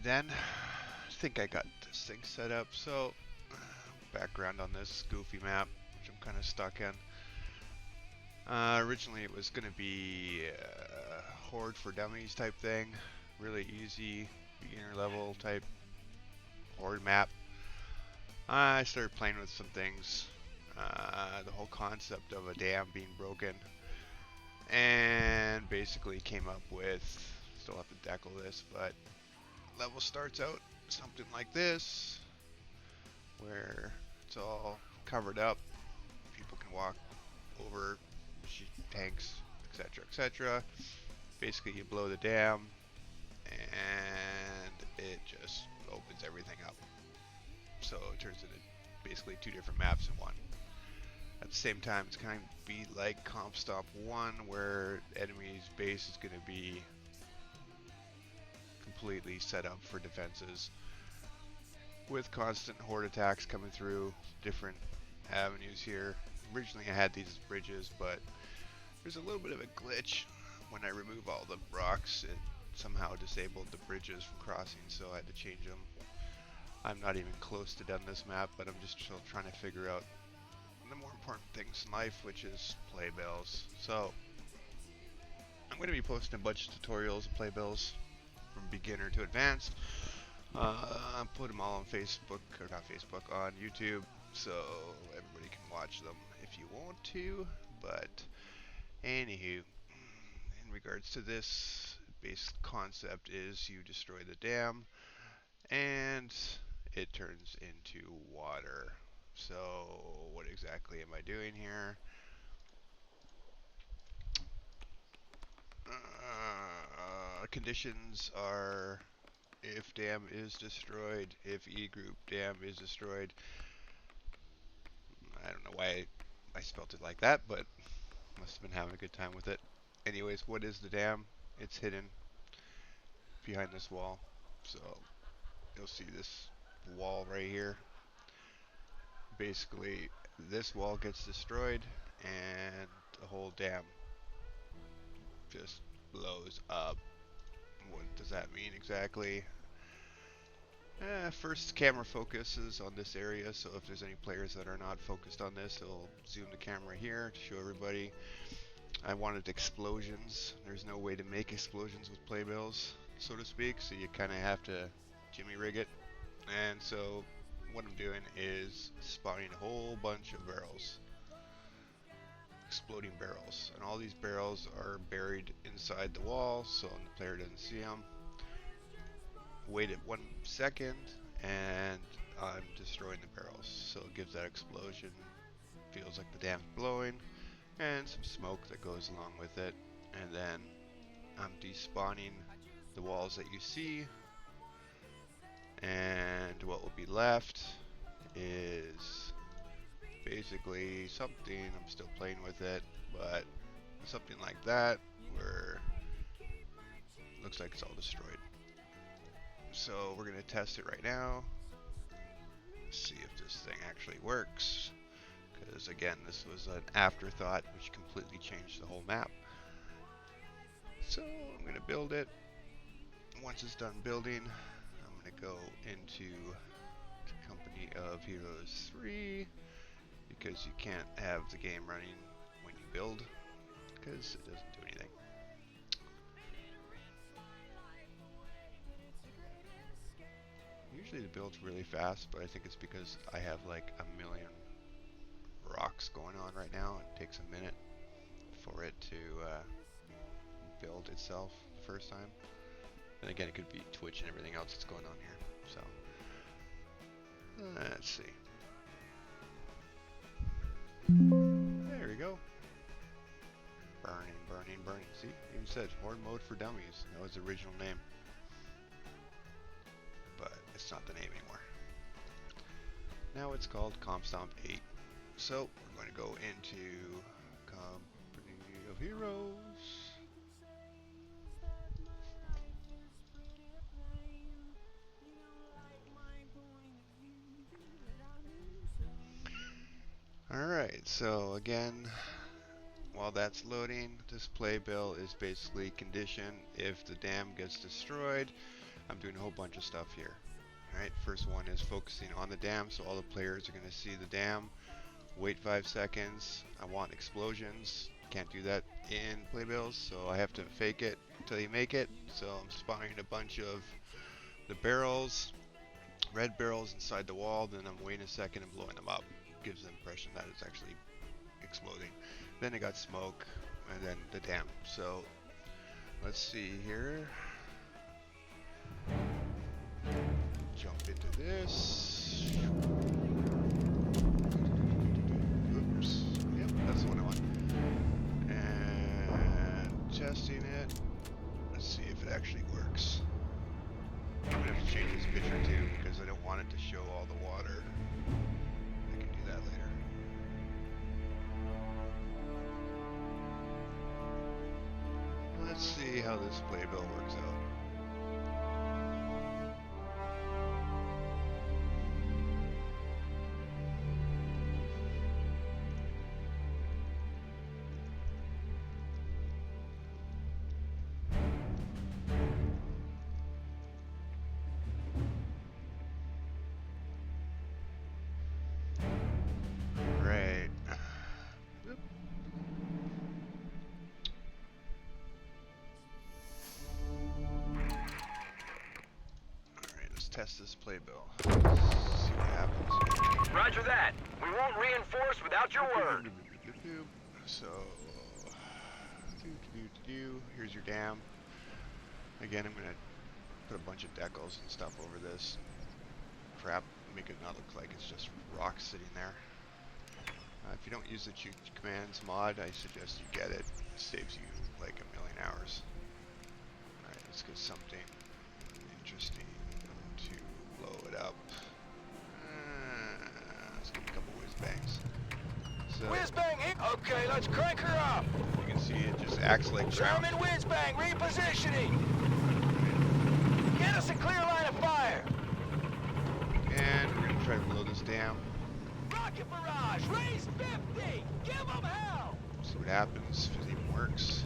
Alrighty then. I think I got this thing set up. So, background on this goofy map, which I'm kind of stuck in. Originally it was going to be a Horde for Dummies type thing. Really easy, beginner level type Horde map. I started playing with some things. The whole concept of a dam being broken. And basically came up with, still have to deckle this, but level starts out something like this, where it's all covered up. People can walk over tanks, etc., etc. Basically, you blow the dam, and it just opens everything up. So it turns into basically two different maps in one. At the same time, it's kind of be like Comp Stomp 1, where enemy's base is going to be completely set up for defenses, with constant horde attacks coming through different avenues here. Originally I had these as bridges, but there's a little bit of a glitch. When I remove all the rocks, it somehow disabled the bridges from crossing, so I had to change them. I'm not even close to done this map, but I'm just still trying to figure out the more important things in life, which is playbills. So I'm going to be posting a bunch of tutorials and playbills from beginner to advanced. I'll put them all on Facebook, or not Facebook, on YouTube, so everybody can watch them if you want to. But anywho, in regards to this, basic concept is you destroy the dam and it turns into water. So what exactly am I doing here? Conditions are if dam is destroyed, if E group dam is destroyed. I don't know why I spelt it like that, but must have been having a good time with it. Anyways, what is the dam? It's hidden behind this wall. So you'll see this wall right here. Basically, this wall gets destroyed and the whole dam just blows up. What does that mean exactly? First, camera focuses on this area, so if there's any players that are not focused on this, it'll zoom the camera here to show everybody. I wanted explosions. There's no way to make explosions with playbills, so to speak, so you kind of have to jimmy rig it. And so what I'm doing is spawning a whole bunch of barrels, exploding barrels, and all these barrels are buried inside the wall, so the player doesn't see them. Wait it 1 second, and I'm destroying the barrels, so it gives that explosion. Feels like the dam's blowing, and some smoke that goes along with it, and then I'm despawning the walls that you see, and what will be left is basically something, I'm still playing with it, but something like that, where it looks like it's all destroyed. So we're going to test it right now, see if this thing actually works, because again, this was an afterthought which completely changed the whole map. So I'm going to build it. Once it's done building, I'm going to go into the Company of Heroes 3, because you can't have the game running when you build, because it doesn't do anything. Usually the build's really fast, but I think it's because I have like a million rocks going on right now. It takes a minute for it to build itself the first time. And again, it could be Twitch and everything else that's going on here. So let's see. There we go. Burning, burning, burning. See, it even said Horde Mode for Dummies. That was the original name. But it's not the name anymore. Now it's called Comp Stomp 8. So we're going to go into Company of Heroes. Alright, so again, while that's loading, this playbill is basically condition if the dam gets destroyed, I'm doing a whole bunch of stuff here. Alright, first one is focusing on the dam, so all the players are going to see the dam. Wait 5 seconds. I want explosions. Can't do that in Playbills, so I have to fake it until you make it. So I'm spawning a bunch of the barrels, red barrels inside the wall, then I'm waiting a second and blowing them up. Gives the impression that it's actually exploding. Then it got smoke, and then the dam. So let's see here. Jump into this. Oops. Yep, that's the one I want. And testing it. Let's see if it actually works. I'm gonna have to change this picture too because I don't want it to show all the water. I can do that later. Let's see how this playbill works out. Test this playbill. See what happens. Roger that. We won't reinforce without your word. So, here's your dam. Again, I'm gonna put a bunch of decals and stuff over this crap, make it not look like it's just rocks sitting there. If you don't use the Cheat Commands mod, I suggest you get it. It saves you like 1,000,000 hours. Alright, let's get something interesting to blow it up. Let's give it a couple whiz bangs. So, Whiz bang hit. Okay, let's crank her up. you can see it just acts like ground. German whiz bang repositioning. Get us a clear line of fire. And we're gonna try to blow this dam. Rocket barrage, raise 50. Give them hell. See what happens, if it even works.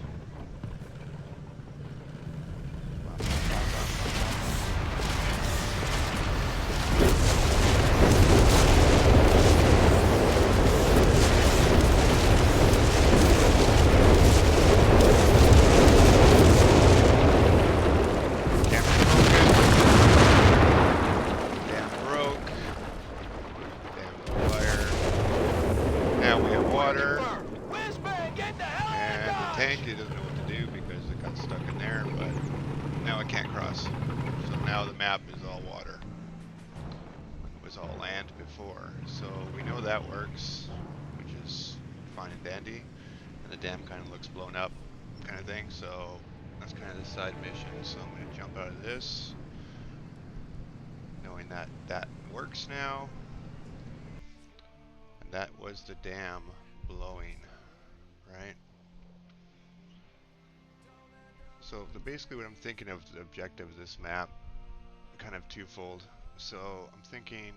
So we know that works, which is fine and dandy, and the dam kind of looks blown up kind of thing, so that's kind of the side mission. So I'm going to jump out of this, knowing that that works now, and that was the dam blowing, right? So basically what I'm thinking of the objective of this map, kind of twofold. So I'm thinking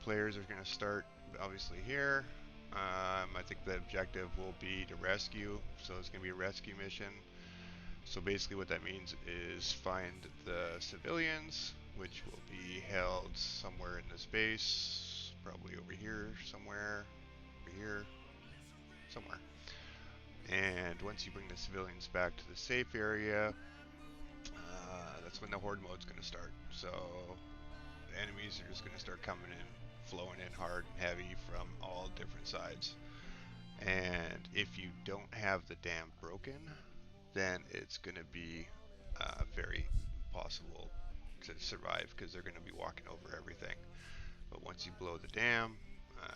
players are going to start obviously here. I think the objective will be to rescue, so it's going to be a rescue mission. So basically what that means is find the civilians, which will be held somewhere in this base, probably over here somewhere, over here, somewhere. And once you bring the civilians back to the safe area, that's when the horde mode's going to start. So the enemies are just going to start coming in, flowing in hard and heavy from all different sides. And if you don't have the dam broken, then it's going to be very possible to survive, because they're going to be walking over everything. But once you blow the dam,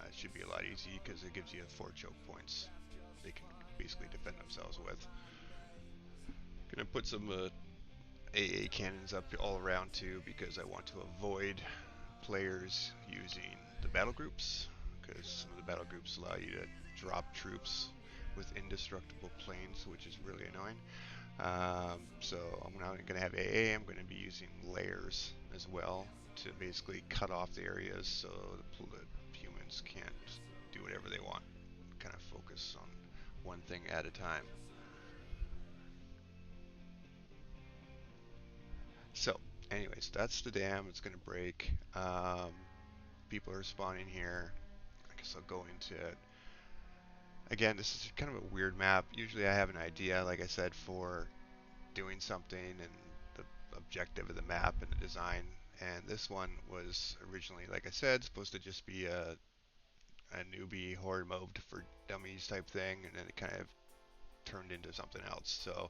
it should be a lot easier, because it gives you 4 choke points they can basically defend themselves with. Gonna put some AA cannons up all around too, because I want to avoid players using the battle groups, because some of the battle groups allow you to drop troops with indestructible planes, which is really annoying. So I'm not going to have AA, I'm going to be using layers as well to basically cut off the areas so the humans can't do whatever they want. Kind of focus on one thing at a time. So, anyways, that's the dam. It's gonna break. People are spawning here. I guess I'll go into it. Again, this is kind of a weird map. Usually I have an idea, like I said, for doing something and the objective of the map and the design. And this one was originally, like I said, supposed to just be a newbie horde mode for dummies type thing, and then it kind of turned into something else. So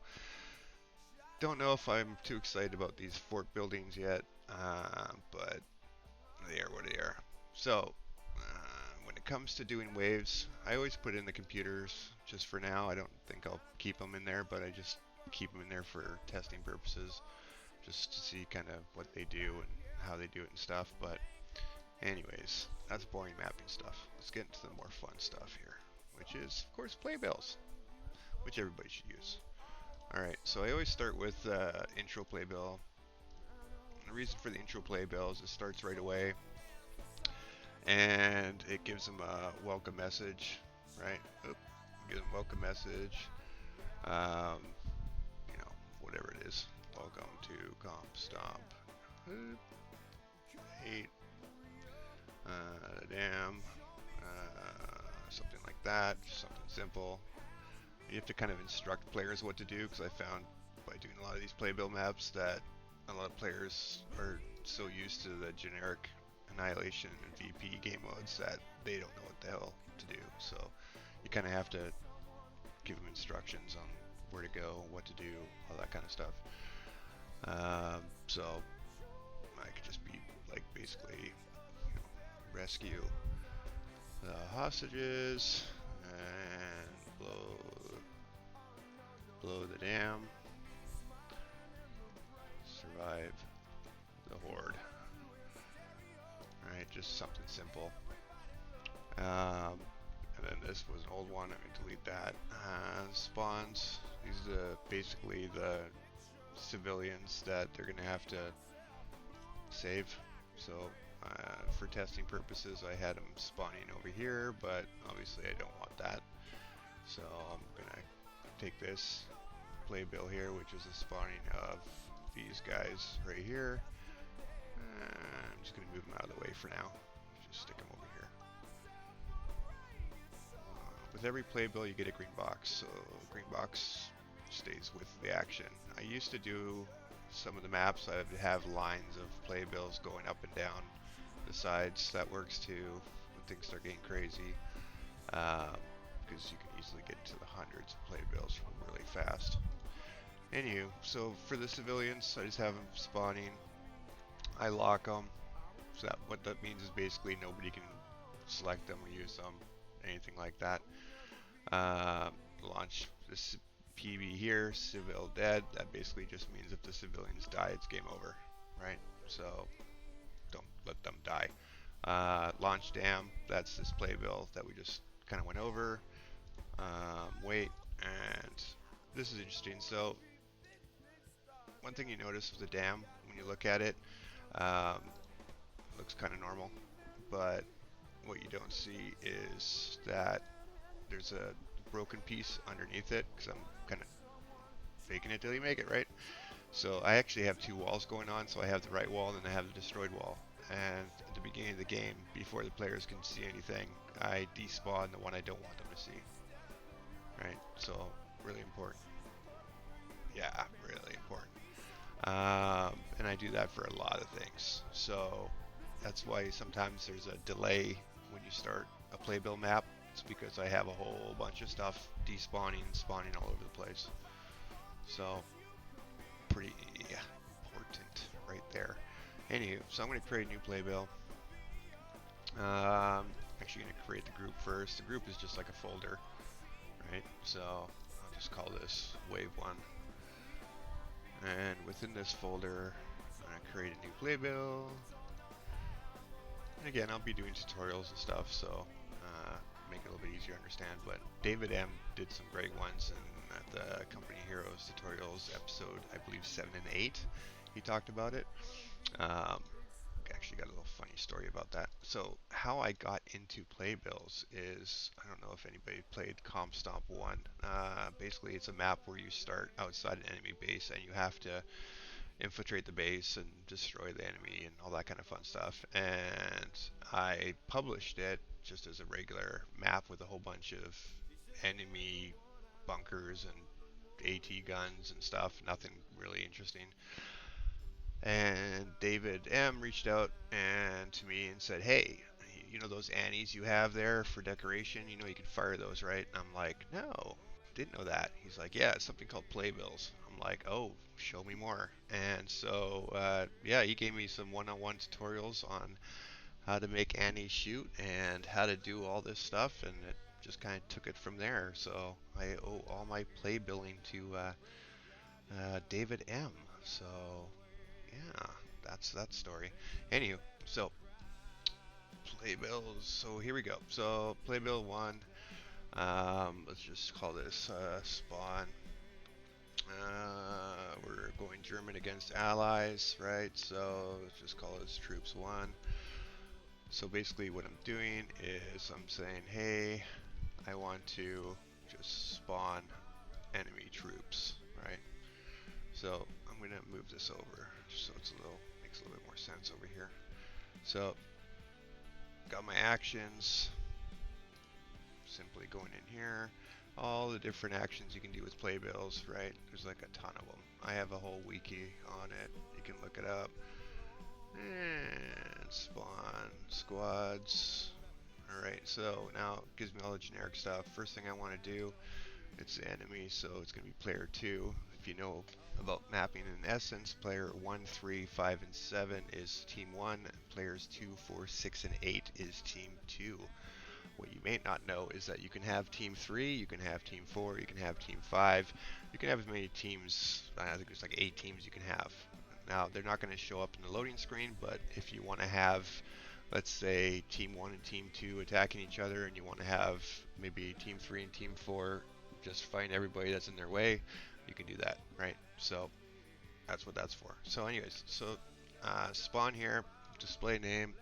don't know if I'm too excited about these fort buildings yet, but they are what they are. So when it comes to doing waves, I always put in the computers just for now. I don't think I'll keep them in there, but I just keep them in there for testing purposes, just to see kind of what they do and how they do it and stuff. But anyways, that's boring mapping stuff. Let's get into the more fun stuff here, which is, of course, Playbills, which everybody should use. Alright, so I always start with intro playbill. The reason for the intro playbill is it starts right away, and it gives them a welcome message, right? Gives them a welcome message, you know, whatever it is. Welcome to Comp Stomp 8, Dam, something like that, just something simple. You have to kind of instruct players what to do, because I found by doing a lot of these playbill maps that a lot of players are so used to the generic Annihilation and VP game modes that they don't know what the hell to do. So you kind of have to give them instructions on where to go, what to do, all that kind of stuff. So I could just be like basically, you know, rescue the hostages and blow the dam, survive the horde. Alright, just something simple. And then this was an old one, I'm going to delete that. Spawns, these are basically the civilians that they're going to have to save. So for testing purposes I had them spawning over here, but obviously I don't want that. So I'm going to take this playbill here, which is the spawning of these guys right here. I'm just going to move them out of the way for now. Just stick them over here. With every playbill you get a green box, so green box stays with the action. I used to do some of the maps, I would have lines of playbills going up and down the sides. That works too when things start getting crazy, because you can easily get to the hundreds of playbills really fast. Anywho, so for the civilians, I just have them spawning. I lock them. So what that means is basically nobody can select them or use them, anything like that. Launch this PB here, civil dead. That basically just means if the civilians die, it's game over, right? So don't let them die. Launch dam. That's this playbill that we just kind of went over. Wait, and this is interesting. So one thing you notice with the dam, when you look at it, looks kind of normal, but what you don't see is that there's a broken piece underneath it, because I'm kind of faking it till you make it, right? So I actually have two walls going on. So I have the right wall and then I have the destroyed wall, and at the beginning of the game, before the players can see anything, I despawn the one I don't want them to see, right? So really important. Yeah, really important. And I do that for a lot of things. So that's why sometimes there's a delay when you start a playbill map. It's because I have a whole bunch of stuff despawning and spawning all over the place. So pretty important right there. Anywho, so I'm going to create a new playbill. Actually going to create the group first. The group is just like a folder, right? So I'll just call this wave 1. And within this folder, I'm going to create a new playbill. And again, I'll be doing tutorials and stuff, so make it a little bit easier to understand. But David M did some great ones at the Company Heroes tutorials episode, I believe 7 and 8. He talked about it. Actually got a little funny story about that. So how I got into playbills is, I don't know if anybody played Comp Stomp 1. Basically it's a map where you start outside an enemy base and you have to infiltrate the base and destroy the enemy and all that kind of fun stuff. And I published it just as a regular map with a whole bunch of enemy bunkers and AT guns and stuff. Nothing really interesting. And David M reached out and to me and said, "Hey, you know those Annies you have there for decoration? You know you can fire those, right?" And I'm like, "No, didn't know that." He's like, "Yeah, it's something called Playbills." I'm like, "Oh, show me more." And so, yeah, he gave me some one-on-one tutorials on how to make Annie shoot and how to do all this stuff, and it just kind of took it from there. So I owe all my playbilling to David M. So yeah, that's that story. Anywho, so playbills. So here we go. So playbill one. Let's just call this spawn. We're going German against allies, right? So let's just call this troops one. So basically, what I'm doing is I'm saying, hey, I want to just spawn enemy troops, right? So I'm gonna move this over just so it's a little makes a little bit more sense over here. So got my actions, simply going in here, all the different actions you can do with playbills, right? There's like a ton of them. I have a whole wiki on it. You can look it up. And spawn squads. Alright, so now it gives me all the generic stuff. First thing I want to do, it's the enemy, so it's going to be player 2. If you know about mapping in essence, player 1, 3, 5, and 7 is team 1. Players 2, 4, 6, and 8 is team 2. What you may not know is that you can have team 3, you can have team 4, you can have team 5. You can have as many teams, I think there's like 8 teams you can have. Now, they're not going to show up in the loading screen, but if you want to have, let's say, Team 1 and Team 2 attacking each other, and you want to have maybe Team 3 and Team 4 just fighting everybody that's in their way, you can do that, right? So, that's what that's for. So anyways, so spawn here, display name,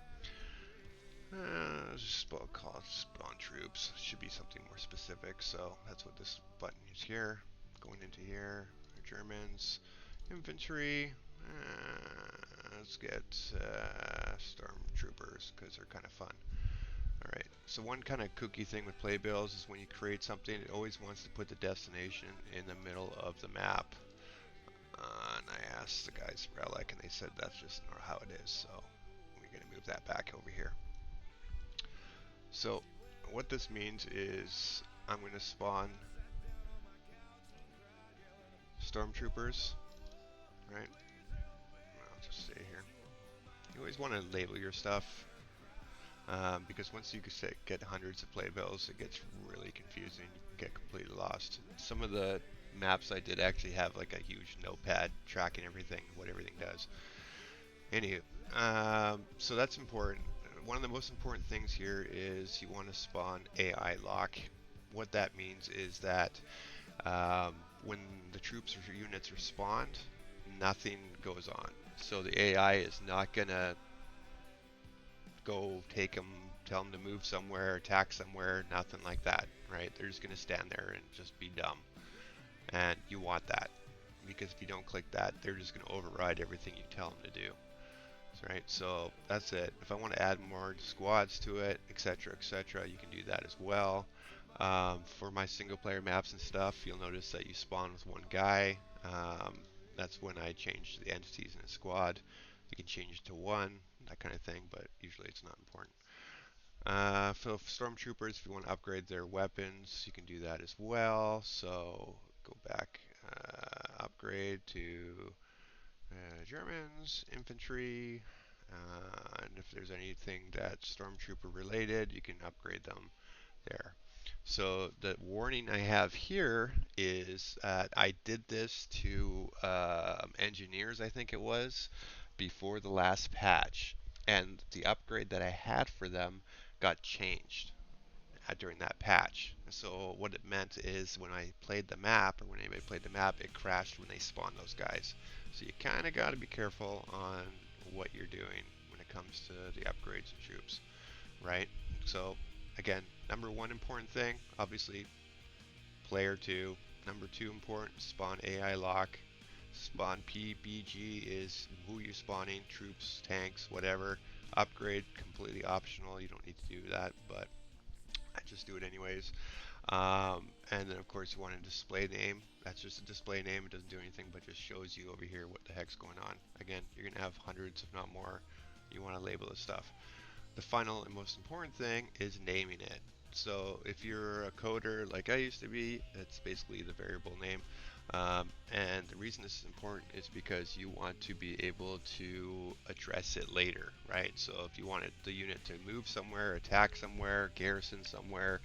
just call it spawn troops. Should be something more specific, so that's what this button is here. Going into here, Germans, infantry, let's get stormtroopers because they're kind of fun. Alright, so one kind of kooky thing with playbills is when you create something, it always wants to put the destination in the middle of the map. And I asked the guys from Relic, and they said that's just not how it is, so we're going to move that back over here. So what this means is I'm going to spawn stormtroopers, right? I'll just stay here. You always want to label your stuff because once you get hundreds of playbills, it gets really confusing. You can get completely lost. Some of the maps I did actually have like a huge notepad tracking everything, what everything does. Anywho, so that's important. One of the most important things here is you want to spawn AI lock. What that means is that when the troops or units are spawned, nothing goes on. So the AI is not gonna go take them, tell them to move somewhere, attack somewhere, nothing like that, right? They're just gonna stand there and just be dumb. And you want that, because if you don't click that, they're just gonna override everything you tell them to do. Right, so that's it. If I want to add more squads to it, etc., etc., you can do that as well. For my single player maps and stuff, you'll notice that you spawn with one guy. That's when I change the entities in a squad. You can change it to one, that kind of thing, but usually it's not important. For stormtroopers, if you want to upgrade their weapons, you can do that as well. So go back, upgrade to Germans, infantry, and if there's anything that's stormtrooper related, you can upgrade them there. So the warning I have here is that I did this to engineers, I think it was, before the last patch, and the upgrade that I had for them got changed during that patch. So what it meant is when I played the map, or when anybody played the map, it crashed when they spawned those guys. So you kind of got to be careful on what you're doing when it comes to the upgrades of troops, right? So again, number one important thing, obviously player 2. Number 2 important, spawn AI lock. Spawn PBG is who you're spawning, troops, tanks, whatever. Upgrade, completely optional, you don't need to do that, but I just do it anyways. And then of course you want a display name. That's just a display name. It doesn't do anything but just shows you over here what the heck's going on. Again, you're going to have hundreds, if not more. You want to label this stuff. The final and most important thing is naming it. So if you're a coder like I used to be, it's basically the variable name. And the reason this is important is because you want to be able to address it later, right? So if you wanted the unit to move somewhere, attack somewhere, garrison somewhere,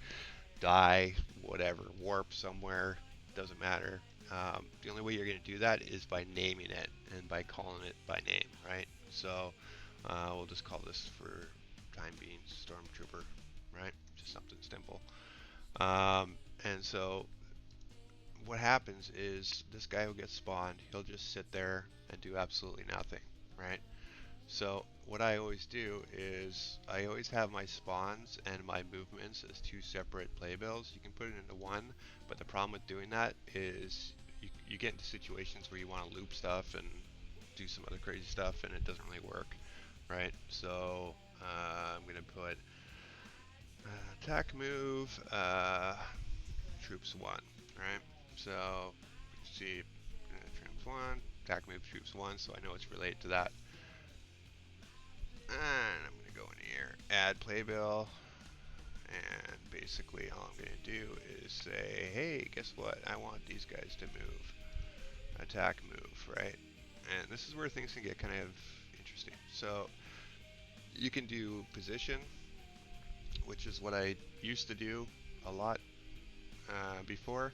die, whatever, warp somewhere, doesn't matter. The only way you're going to do that is by naming it and by calling it by name, right? So we'll just call this for time being Stormtrooper, right? Just something simple. And so what happens is this guy who gets spawned, he'll just sit there and do absolutely nothing, right? So what I always do is I always have my spawns and my movements as two separate playbills. You can put it into one, but the problem with doing that is you get into situations where you want to loop stuff and do some other crazy stuff and it doesn't really work, right? So I'm going to put attack move troops 1, right? So you see troops 1, attack move troops 1, so I know it's related to that. And I'm going to go in here, add playbill, and basically all I'm going to do is say, hey, guess what? I want these guys to move. Attack move, right? And this is where things can get kind of interesting. So you can do position, which is what I used to do a lot before,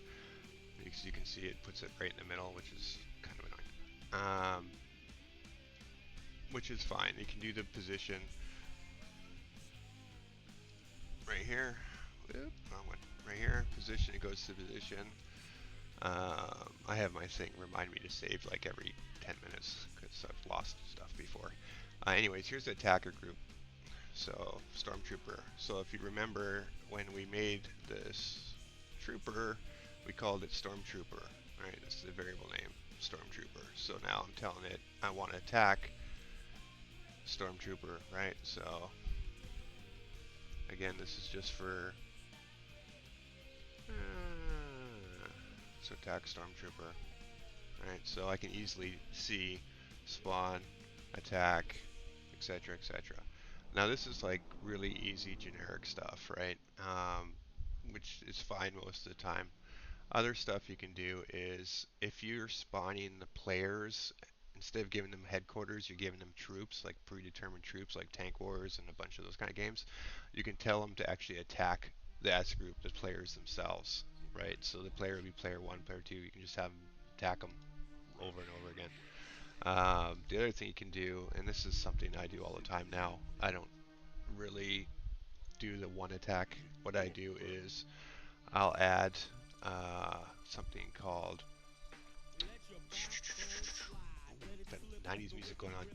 because you can see it puts it right in the middle, which is kind of annoying. Which is fine. You can do the position right here. Whoop, wrong one. Right here, position, it goes to position. I have my thing remind me to save like every 10 minutes because I've lost stuff before. Anyways, here's the attacker group. So, Stormtrooper. So if you remember when we made this trooper, we called it Stormtrooper, right? This is the variable name, Stormtrooper. So now I'm telling it I want to attack Stormtrooper, right? So again, this is just for so attack Stormtrooper, right? So I can easily see spawn, attack, etc., etc. Now this is like really easy generic stuff, right? Which is fine most of the time. Other stuff you can do is if you're spawning the players, instead of giving them headquarters, you're giving them troops, like predetermined troops, like Tank Wars and a bunch of those kind of games. You can tell them to actually attack the S group, the players themselves, right? So the player will be player 1, player 2. You can just have them attack them over and over again. The other thing you can do, and this is something I do all the time now, I don't really do the one attack. What I do is I'll add something called the 90s music going on,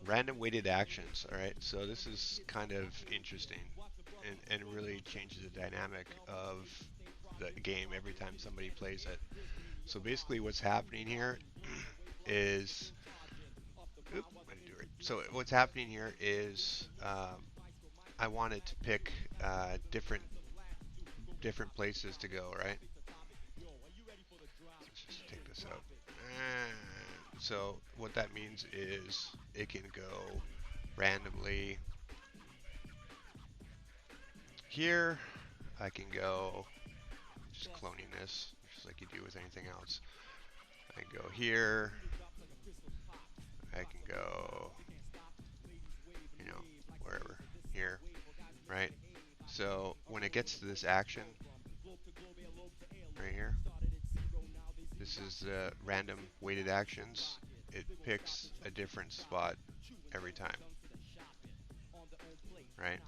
random weighted actions. All right, so this is kind of interesting and really changes the dynamic of the game every time somebody plays it. So basically what's happening here is I didn't do it. So what's happening here is I wanted to pick different places to go, right? Let's just take this out. So what that means is it can go randomly here. I can go, just cloning this, just like you do with anything else. I can go here. I can go, wherever, here, right? So when it gets to this action, right here, this is the random weighted actions. It picks a different spot every time, right?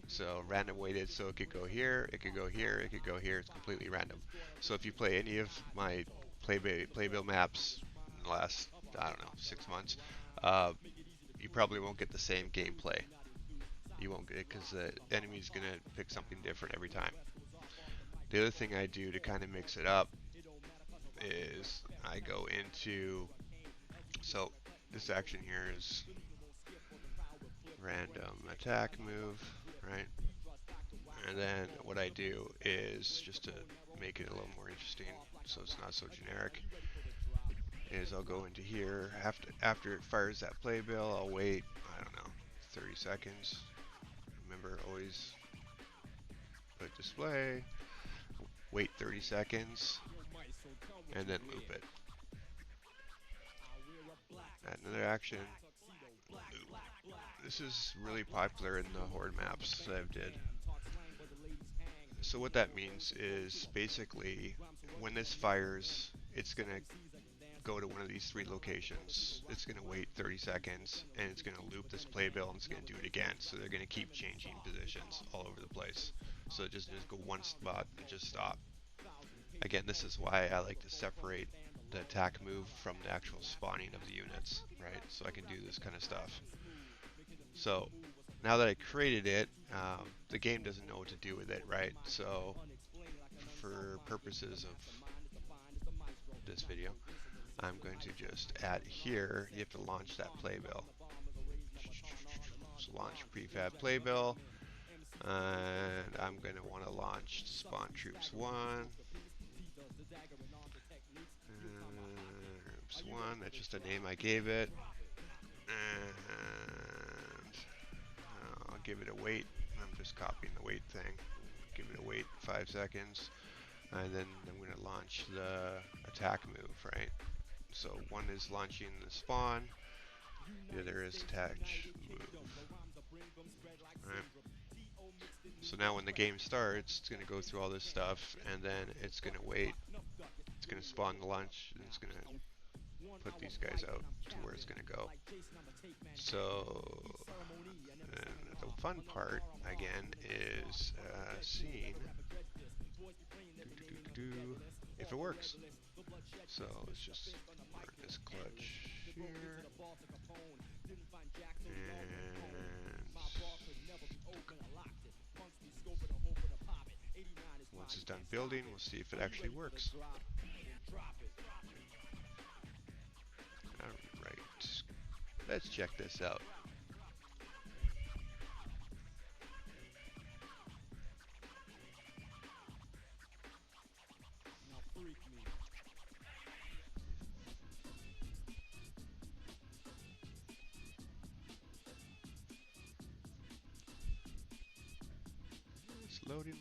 So random weighted, so it could go here, it could go here, it could go here. It's completely random. So if you play any of my playbill maps in the last, I don't know, 6 months, you probably won't get the same gameplay. You won't get it because the enemy's gonna pick something different every time. The other thing I do to kind of mix it up is I go into So this action here is random attack move, right? And then what I do is, just to make it a little more interesting, so it's not so generic, is I'll go into here. After it fires that playbill, I'll wait, I don't know, 30 seconds. Remember, always put display, wait 30 seconds, and then loop it. Add another action, loop. This is really popular in the horde maps that I've did. So what that means is, basically, when this fires, it's going to go to one of these 3 locations. It's going to wait 30 seconds, and it's going to loop this playbill, and it's going to do it again. So they're going to keep changing positions all over the place. So it just go one spot and just stop. Again, this is why I like to separate the attack move from the actual spawning of the units, right? So I can do this kind of stuff. So now that I created it, the game doesn't know what to do with it, right? So for purposes of this video, I'm going to just add here, you have to launch that playbill. So launch prefab playbill, and I'm going to want to launch spawn troops 1. Troops 1, that's just a name I gave it. And I'll give it a wait. I'm just copying the wait thing. Give it a wait 5 seconds, and then I'm going to launch the attack move, right? So one is launching the spawn, the other is attach move. Right? So now when the game starts, it's going to go through all this stuff, and then it's going to wait. It's going to spawn the launch, and it's going to put these guys out to where it's going to go. So the fun part, again, is seeing if it works. So let's just mark this clutch here, and once it's done building, we'll see if it actually works. Alright, let's check this out. It's loading.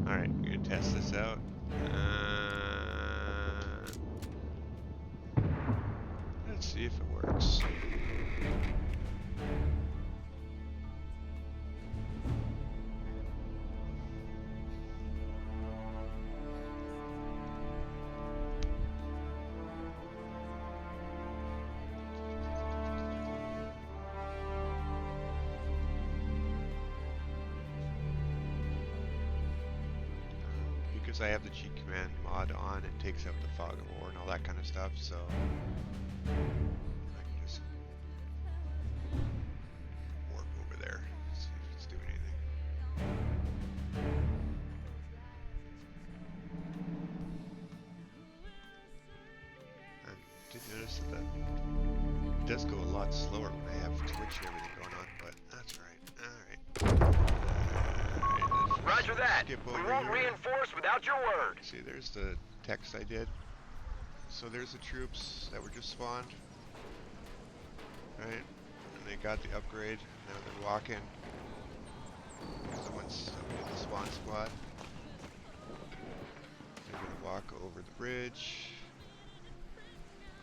Alright, I'm gonna test this out. Let's see if it works. Because I have the cheat command mod on, it takes out the fog of war and all that kind of stuff, so I can just warp over there, see if it's doing anything. I did notice that it does go a lot slower when I have Twitch and everything going on, but that's right. Alright. Roger that. We won't reinforce without your word. See, there's the text I did. So there's the troops that were just spawned, right? And they got the upgrade. Now they're walking. Someone's up in the spawn squad. They're gonna walk over the bridge.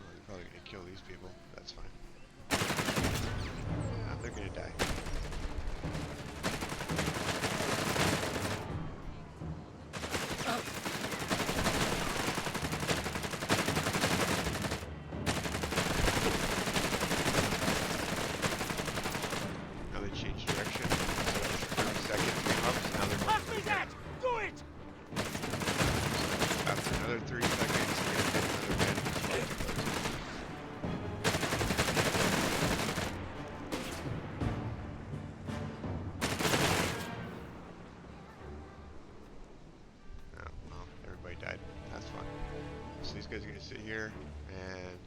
Well, they're probably gonna kill these people. That's fine. They're gonna die. Now they change direction. guy's going to sit here, and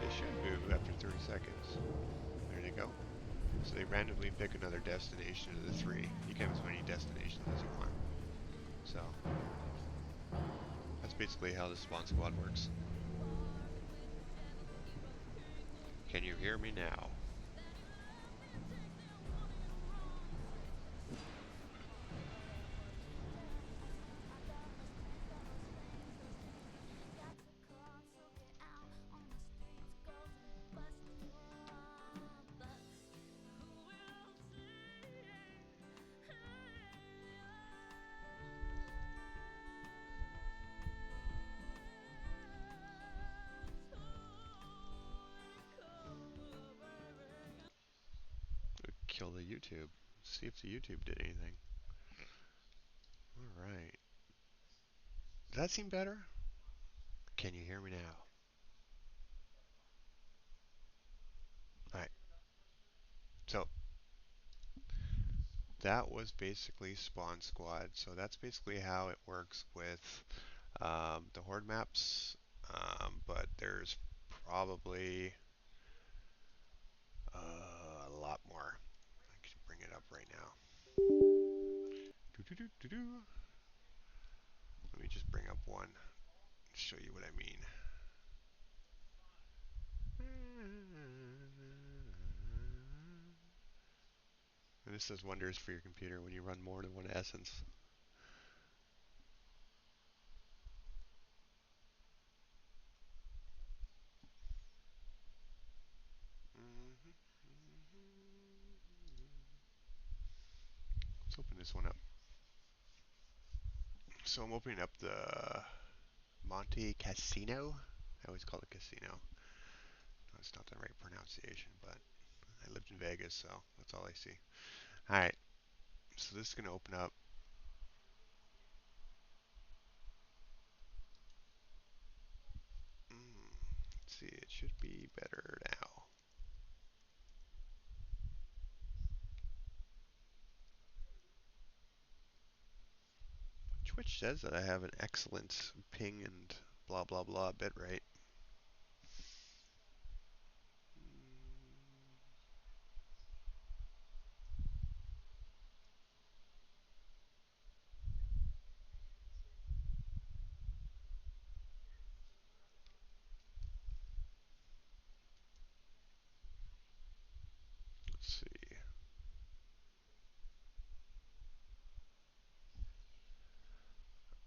they should move after 30 seconds. There they go. So they randomly pick another destination of the 3. You can have as many destinations as you want. So that's basically how the spawn squad works. Can you hear me now? Kill the YouTube. See if the YouTube did anything. Alright. Does that seem better? Can you hear me now? Alright. So, that was basically Spawn Squad. So that's basically how it works with the Horde maps. But there's probably a lot more. I can bring it up right now. Let me just bring up one and show you what I mean. And this does wonders for your computer when you run more than one essence. Let's open this one up. So I'm opening up the Monte Casino. I always call it casino. That's not the right pronunciation, but I lived in Vegas, so that's all I see. Alright, so this is going to open up. Let's see, it should be better now. Twitch says that I have an excellent ping and blah blah blah bitrate. Let's see.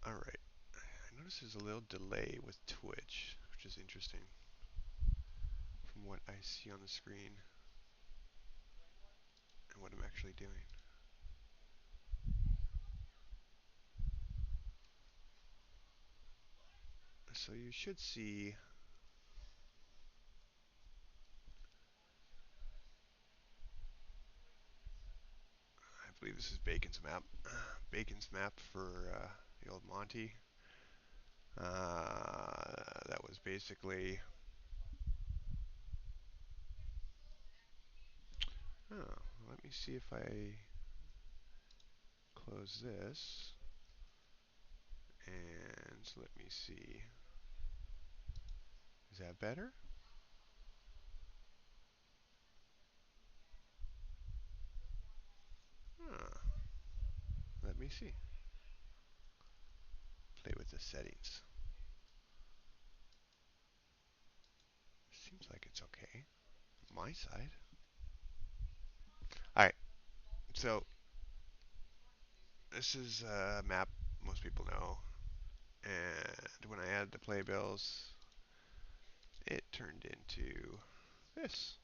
Alright. I notice there's a little delay with Twitch, which is interesting from what I see on the screen and what I'm actually doing. So you should see I believe this is Bacon's map. Bacon's map for the old Monty. That was basically. Oh, let me see if I close this. And let me see. Is that better? Huh. Let me see. Play with the settings. Seems like it's okay. My side. Alright, so this is a map most people know. And when I added the playbills, it turned into this.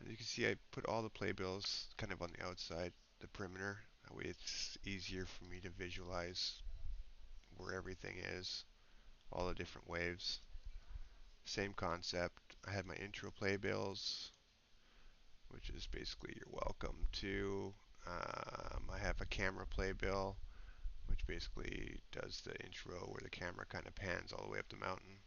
And you can see I put all the playbills kind of on the outside, the perimeter. That way it's easier for me to visualize where everything is, all the different waves. Same concept. I had my intro playbills, which is basically you're welcome to. I have a camera playbill, which basically does the intro where the camera kind of pans all the way up the mountain.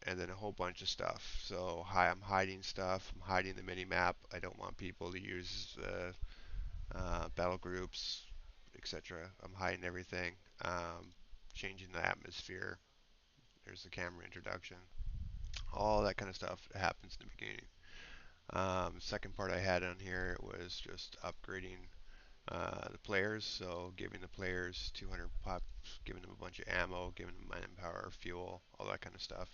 And then a whole bunch of stuff. So I'm hiding stuff. I'm hiding the mini map. I don't want people to use battle groups. etc. I'm hiding everything, changing the atmosphere. There's the camera introduction. All that kind of stuff happens in the beginning. Second part I had on here was just upgrading the players, so giving the players 200 pops, giving them a bunch of ammo, giving them manpower, fuel, all that kind of stuff.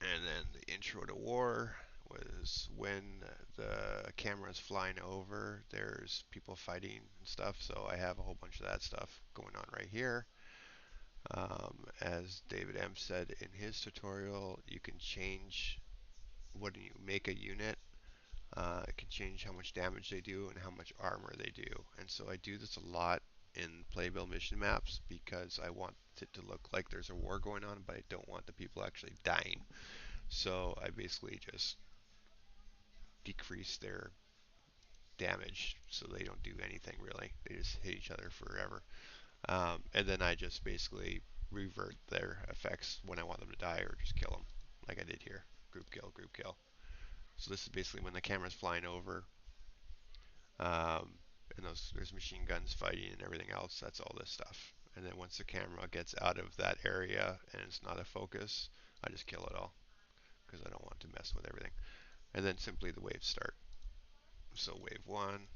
And then the intro to war was when the camera is flying over, there's people fighting and stuff, so I have a whole bunch of that stuff going on right here. As David M said in his tutorial, you can change when you make a unit. It can change how much damage they do and how much armor they do. And so I do this a lot in Playbill mission maps because I want it to look like there's a war going on, but I don't want the people actually dying. So I basically just decrease their damage so they don't do anything really. They just hit each other forever. And then I just basically revert their effects when I want them to die or just kill them, like I did here. Group kill, group kill. So this is basically when the camera's flying over, and there's machine guns fighting and everything else. That's all this stuff. And then once the camera gets out of that area and it's not a focus, I just kill it all because I don't want to mess with everything. And then simply the waves start. So wave 1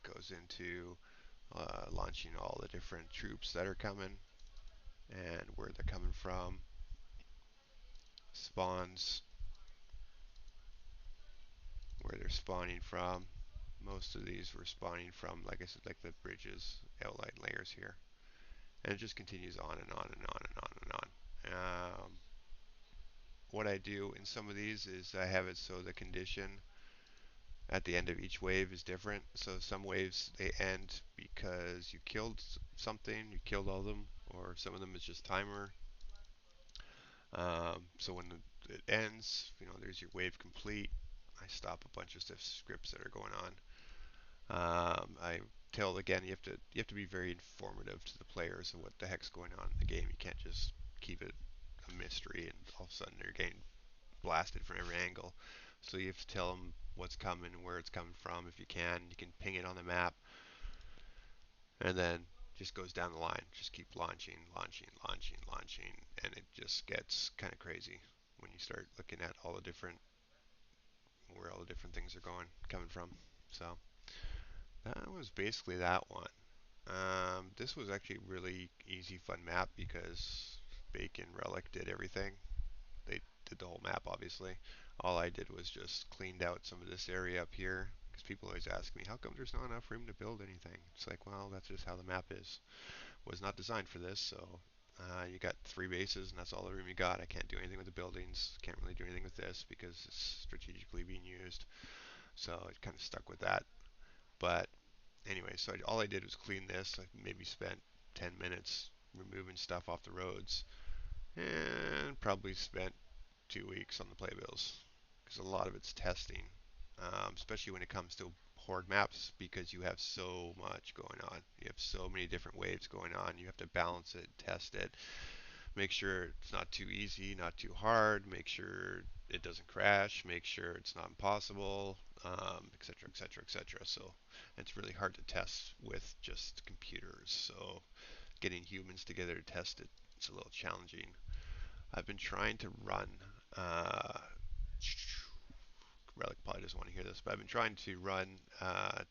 goes into launching all the different troops that are coming and where they're coming from. Spawns, where they're spawning from. Most of these were spawning from, like I said, like the bridges, outline layers here. And it just continues on and on and on and on and on. What I do in some of these is I have it so the condition at the end of each wave is different. So some waves they end because you killed something, you killed all of them, or some of them is just timer. So when it ends, there's your wave complete. I stop a bunch of scripts that are going on. I tell again, you have to be very informative to the players of what the heck's going on in the game. You can't just keep it a mystery and all of a sudden they're getting blasted from every angle. So you have to tell them what's coming and where it's coming from if you can. You can ping it on the map, and then just goes down the line. Just keep launching, launching, launching, launching, and it just gets kind of crazy when you start looking at all the different where all the different things are coming from. So that was basically that one. This was actually a really easy, fun map because Bacon Relic did everything. They did the whole map, obviously. All I did was just cleaned out some of this area up here because people always ask me, how come there's not enough room to build anything? It's like, well, that's just how the map is. It was not designed for this, so you got 3 bases and that's all the room you got. I can't do anything with the buildings. Can't really do anything with this because it's strategically being used. So I kind of stuck with that. But anyway, so all I did was clean this. I maybe spent 10 minutes removing stuff off the roads and probably spent 2 weeks on the playbills because a lot of it's testing, especially when it comes to horde maps because you have so much going on. You have so many different waves going on. You have to balance it, test it, make sure it's not too easy, not too hard, make sure it doesn't crash, make sure it's not impossible, etc., etc., etc. So it's really hard to test with just computers. So getting humans together to test it, it's a little challenging. I've been trying to run. Relic probably doesn't want to hear this, but I've been trying to run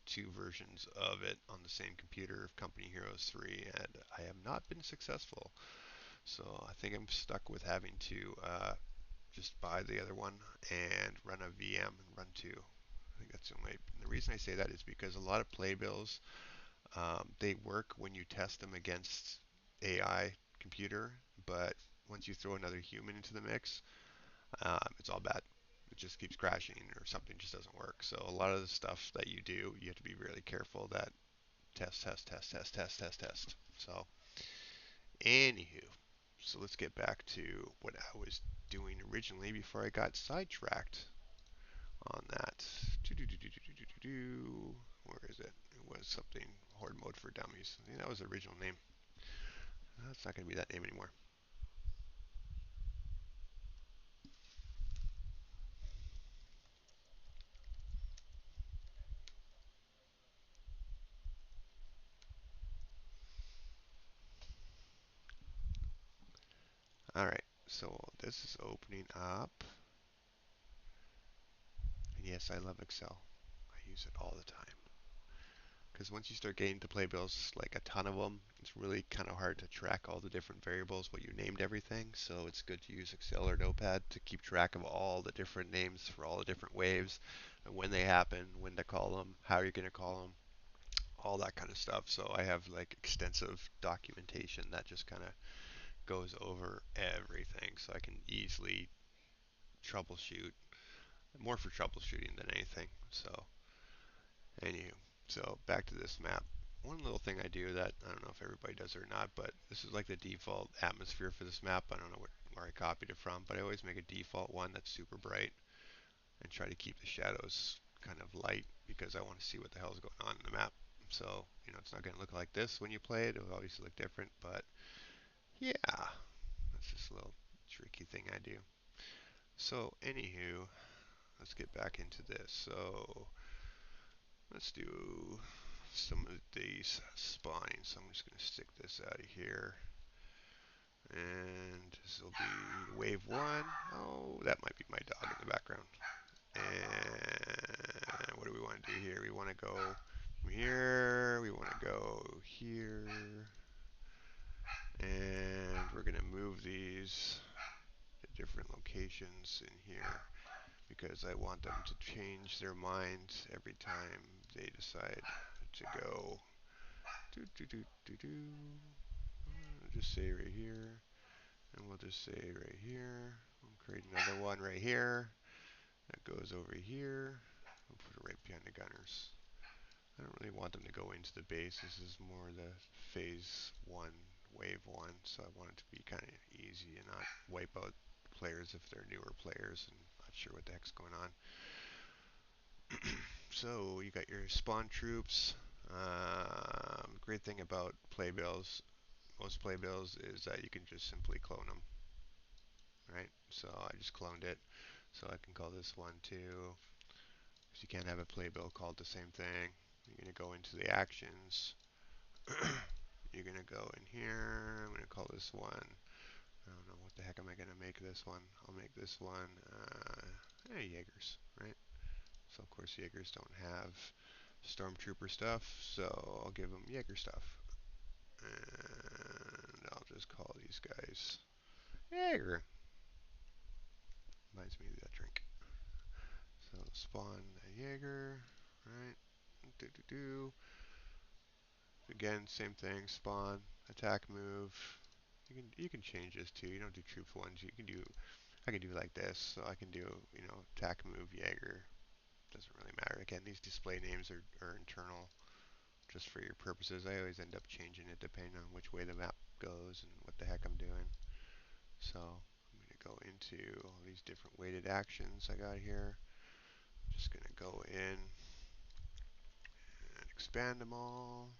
2 versions of it on the same computer of Company Heroes 3, and I have not been successful. So I think I'm stuck with having to just buy the other one and run a VM and run 2. I think that's the only. And the reason I say that is because a lot of playbills they work when you test them against AI computer, but once you throw another human into the mix, it's all bad. It just keeps crashing or something just doesn't work. So a lot of the stuff that you do, you have to be really careful that test, test, test, test, test, test, test. So anywho, so let's get back to what I was doing originally before I got sidetracked on that. Where is it? It was something Horde Mode for Dummies. I think that was the original name. That's not going to be that name anymore. this is opening up. And yes, I love Excel. I use it all the time. Because once you start getting to playbills, like a ton of them, it's really kind of hard to track all the different variables, what you named everything. So it's good to use Excel or Notepad to keep track of all the different names for all the different waves, and when they happen, when to call them, how you're going to call them, all that kind of stuff. So I have like extensive documentation that just kind of goes over everything, so I can easily troubleshoot, more for troubleshooting than anything. So anywho, so back to this map. One little thing I do that I don't know if everybody does it or not, but this is like the default atmosphere for this map. I don't know where I copied it from, but I always make a default one that's super bright and try to keep the shadows kind of light because I want to see what the hell is going on in the map. So, it's not going to look like this when you play it. It'll obviously look different, but yeah, that's just a little tricky thing I do. So, anywho, let's get back into this. So, let's do some of these spawning. So I'm just going to stick this out of here. And this will be wave one. Oh, that might be my dog in the background. And what do we want to do here? We want to go from here. We want to go here. And we're going to move these to different locations in here because I want them to change their minds every time they decide to go. I'll just say right here, and we'll just say right here. We'll create another one right here. That goes over here. We'll put it right behind the gunners. I don't really want them to go into the base. This is more the phase one, wave one, so I want it to be kind of easy and not wipe out players if they're newer players and not sure what the heck's going on. So you got your spawn troops. Great thing about playbills, most playbills, is that you can just simply clone them, right? So I just cloned it, so I can call this one too. Because you can't have a playbill called the same thing. You're gonna go into the actions. You're gonna go in here. I'm gonna call this one. I don't know what the heck am I gonna make this one. I'll make this one. Jaegers, right? So of course Jaegers don't have Stormtrooper stuff, so I'll give them Jaeger stuff. And I'll just call these guys Jaeger. Reminds me of that drink. So spawn a Jaeger, right? Do do do. Again, same thing. Spawn, attack, move. You can change this too. You don't do troops ones. You can do. I can do like this. So I can do attack, move, Jaeger. Doesn't really matter. Again, these display names are internal, just for your purposes. I always end up changing it depending on which way the map goes and what the heck I'm doing. So I'm going to go into all these different weighted actions I got here. Just going to go in and expand them all.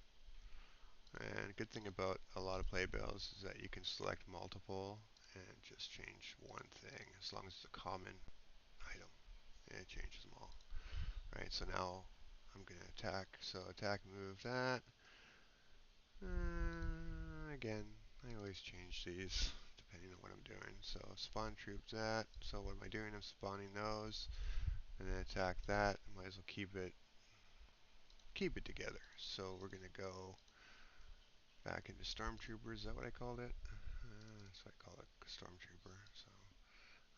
And good thing about a lot of playbills is that you can select multiple and just change one thing as long as it's a common item. And it changes them all. Right, so now I'm going to attack. So attack, move that. Again, I always change these depending on what I'm doing. So spawn troops that. So what am I doing? I'm spawning those. And then attack that. I might as well keep it together. So we're going to go back into Stormtrooper. Is that what I called it? That's what I call it, Stormtrooper. So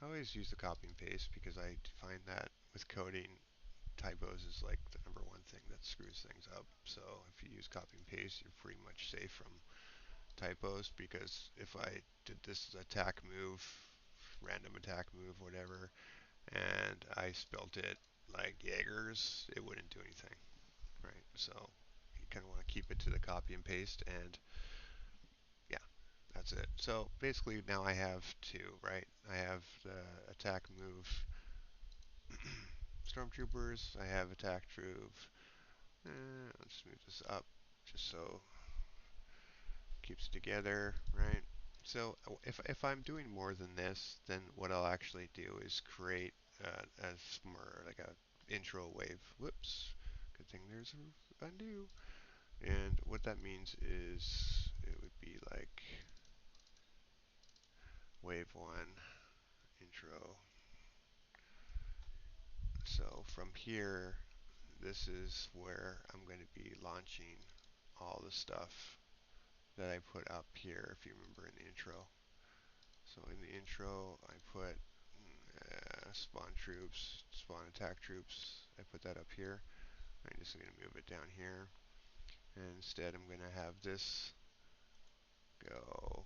I always use the copy and paste because I find that with coding, typos is like the number one thing that screws things up. So if you use copy and paste, you're pretty much safe from typos, because if I did this attack move, random attack move, whatever, and I spelt it like Jaegers, it wouldn't do anything, right? So you kind of want to keep it to the copy and paste, and yeah, that's it. So basically now I have two, right? I have the attack move Stormtroopers, I have attack troop. Let's move this up just so it keeps it together, right? So if I'm doing more than this, then what I'll actually do is create a more like a intro wave. Whoops. Good thing there's a undo. And what that means is it would be like wave one. intro. So from here, this is where I'm going to be launching all the stuff that I put up here, if you remember in the intro. So in the intro, I put spawn troops, spawn attack troops. I put that up here. I'm just going to move it down here. And instead, I'm going to have this go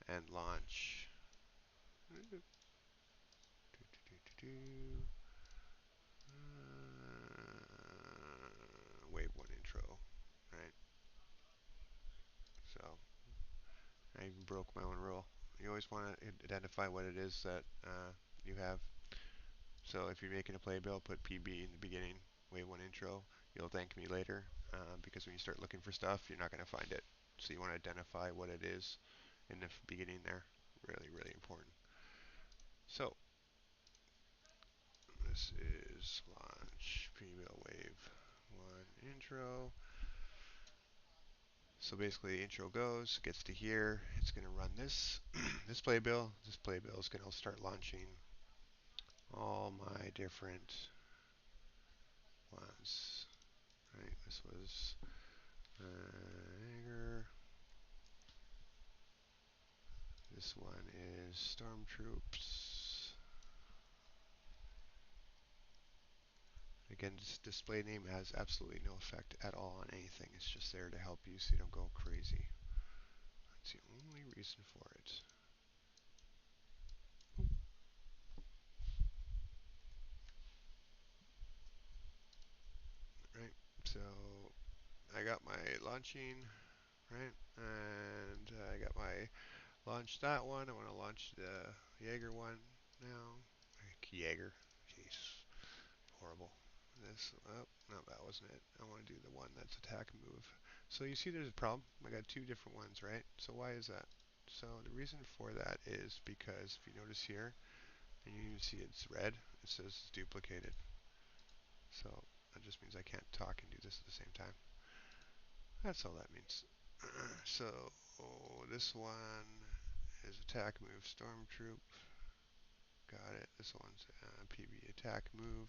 and launch wave 1 intro, right? So I even broke my own rule. You always want to identify what it is that you have. So if you're making a playbill, put PB in the beginning, wave 1 intro. You'll thank me later because when you start looking for stuff, you're not going to find it. So you want to identify what it is in the beginning there. Really, really important. So this is launch playbill wave 1 intro. So basically, intro goes, gets to here, it's going to run this this playbill. This playbill is going to start launching all my different ones. Right, this was Anger. This one is Stormtroops. Again, this display name has absolutely no effect at all on anything. It's just there to help you so you don't go crazy. That's the only reason for it. Right, so I got my launching, right, and I got my launch that one. I want to launch the Jaeger one now. Jaeger, jeez, horrible. This, oh, no, that wasn't it. I want to do the one that's attack move. So you see there's a problem. I got two different ones, right? So why is that? So the reason for that is because if you notice here, and you see it's red, it says it's duplicated. So that just means I can't talk and do this at the same time. That's all that means. So this one is attack move Stormtroop. Got it. This one's PB attack move.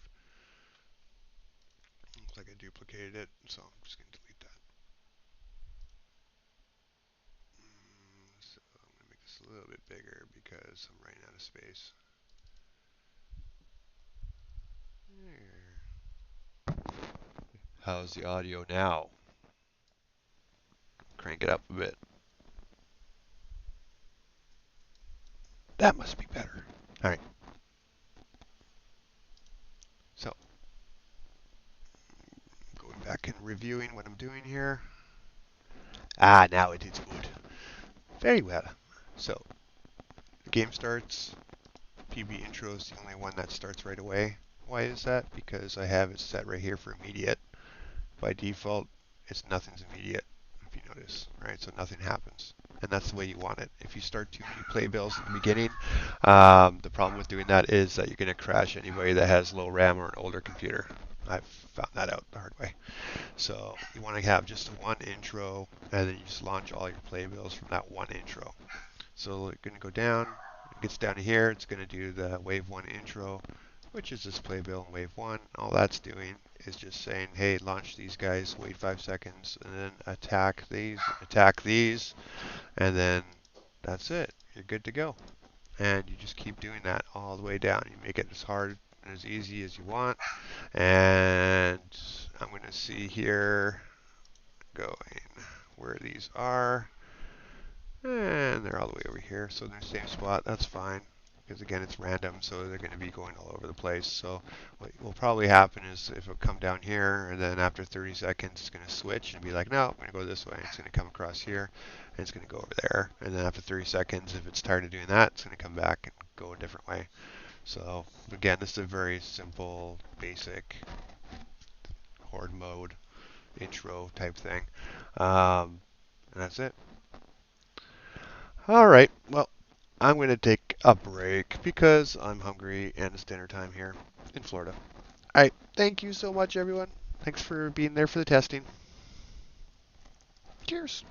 Looks like I duplicated it, so I'm just going to delete that. So I'm going to make this a little bit bigger because I'm running out of space. There. How's the audio now? Crank it up a bit. That must be better. All right. So, going back and reviewing what I'm doing here. Ah, now it is good. Very well. So, the game starts. PB intro is the only one that starts right away. Why is that? Because I have it set right here for immediate. By default, nothing's immediate, if you notice, right? So nothing happens. And that's the way you want it. If you start too many playbills at the beginning, the problem with doing that is that you're going to crash anybody that has low RAM or an older computer. I've found that out the hard way. So you want to have just one intro, and then you just launch all your playbills from that one intro. So it's going to go down. It gets down to here. It's going to do the wave 1 intro, which is this playbill in wave 1. All that's doing is just saying, hey, launch these guys, wait 5 seconds, and then attack these, and then that's it. You're good to go. And you just keep doing that all the way down. You make it as hard and as easy as you want. And I'm going to see here going where these are. And they're all the way over here, so they're in the same spot. That's fine, because again, it's random, so they're going to be going all over the place. So what will probably happen is if it'll come down here, and then after 30 seconds, it's going to switch and be like, no, I'm going to go this way. It's going to come across here, and it's going to go over there. And then after 30 seconds, if it's tired of doing that, it's going to come back and go a different way. So again, this is a very simple, basic horde mode intro type thing. And that's it. All right, well, I'm going to take a break because I'm hungry and it's dinner time here in Florida. All right, thank you so much, everyone. Thanks for being there for the testing. Cheers.